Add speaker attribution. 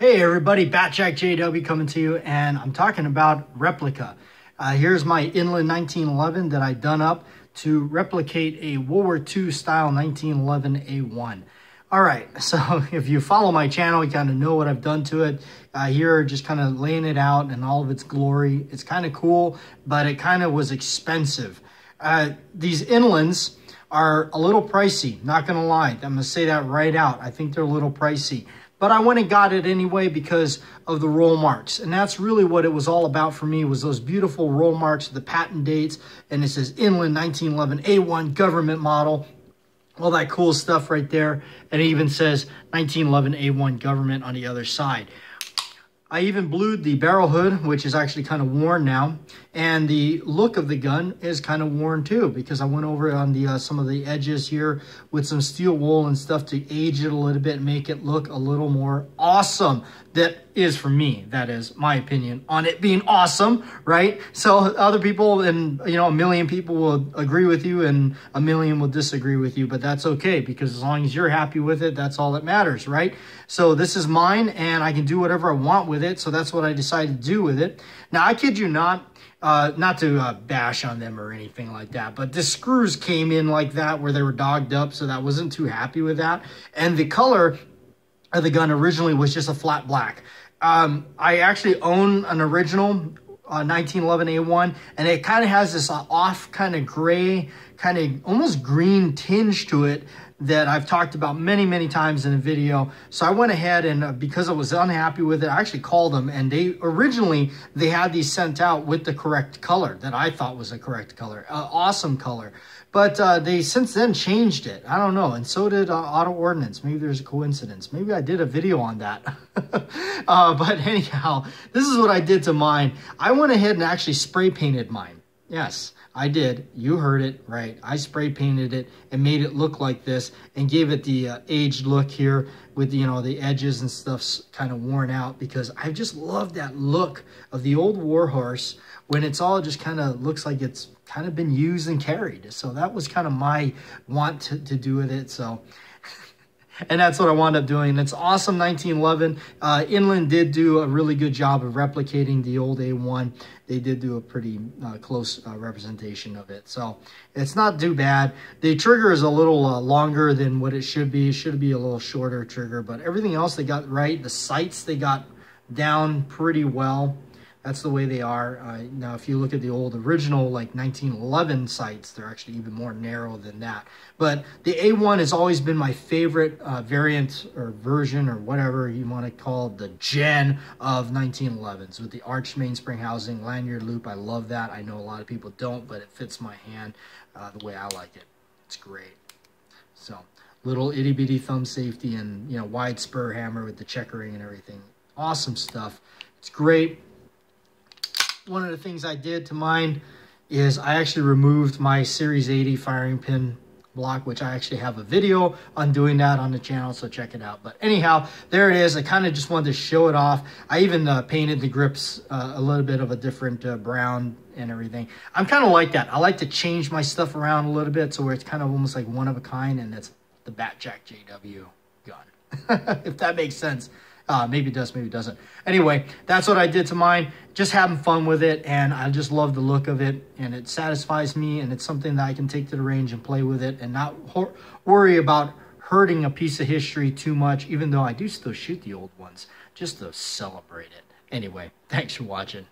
Speaker 1: Hey everybody, BATJAC J.W. coming to you, and I'm talking about replica. Here's my Inland 1911 that I done up to replicate a World War II style 1911 A1. All right, so if you follow my channel, you kind of know what I've done to it. Here, just kind of laying it out in all of its glory. It's kind of cool, but it kind of was expensive. These Inlands are a little pricey, not gonna lie. I'm gonna say that right out. I think they're a little pricey. But I went and got it anyway because of the roll marks. And that's really what it was all about for me, was those beautiful roll marks, the patent dates, and it says Inland 1911 A1 government model. All that cool stuff right there. And it even says 1911 A1 government on the other side. I even blued the barrel hood, which is actually kind of worn now. And the look of the gun is kind of worn too, because I went over on the some of the edges here with some steel wool and stuff to age it a little bit, make it look a little more awesome. That is, for me, that is my opinion on it being awesome, right? So other people, and you know, a million people will agree with you and a million will disagree with you, but that's okay, because as long as you're happy with it, that's all that matters, right? So this is mine and I can do whatever I want with it. So that's what I decided to do with it. Now, I kid you not to bash on them or anything like that, but the screws came in like that where they were dogged up, so I wasn't too happy with that. And the color of the gun originally was just a flat black. I actually own an original 1911 A1, and it kind of has this off kind of gray, kind of almost green tinge to it that I've talked about many, many times in a video. So I went ahead and because I was unhappy with it, I actually called them, and originally they had these sent out with the correct color that I thought was the correct color, awesome color. But they since then changed it. I don't know. And so did Auto Ordnance. Maybe there's a coincidence. Maybe I did a video on that. But anyhow, this is what I did to mine. I went ahead and actually spray painted mine. Yes, I did. You heard it right. I spray painted it and made it look like this and gave it the aged look here with, you know, the edges and stuff kind of worn out, because I just love that look of the old warhorse when it's all just kind of looks like it's kind of been used and carried. So that was kind of my want to do with it. So, and that's what I wound up doing. It's awesome 1911. Inland did do a really good job of replicating the old A1. They did do a pretty close representation of it. So it's not too bad. The trigger is a little longer than what it should be. It should be a little shorter trigger, but everything else they got right. The sights they got down pretty well. That's the way they are. Now, if you look at the old original, like 1911 sights, they're actually even more narrow than that. But the A1 has always been my favorite variant or version or whatever you want to call it, the gen of 1911s with the arched mainspring housing, lanyard loop. I love that. I know a lot of people don't, but it fits my hand the way I like it. It's great. So little itty bitty thumb safety and, you know, wide spur hammer with the checkering and everything. Awesome stuff. It's great. One of the things I did to mine is I actually removed my Series 80 firing pin block, which I actually have a video on doing that on the channel, so check it out. But anyhow, there it is. I kind of just wanted to show it off. I even painted the grips a little bit of a different brown and everything. I'm kind of like that. I like to change my stuff around a little bit so where it's kind of almost like one of a kind, and it's the BATJAC J.W. gun, if that makes sense. Maybe it does, maybe it doesn't. Anyway, that's what I did to mine. Just having fun with it, and I just love the look of it, and it satisfies me, and it's something that I can take to the range and play with it and not worry about hurting a piece of history too much, even though I do still shoot the old ones, just to celebrate it. Anyway, thanks for watching.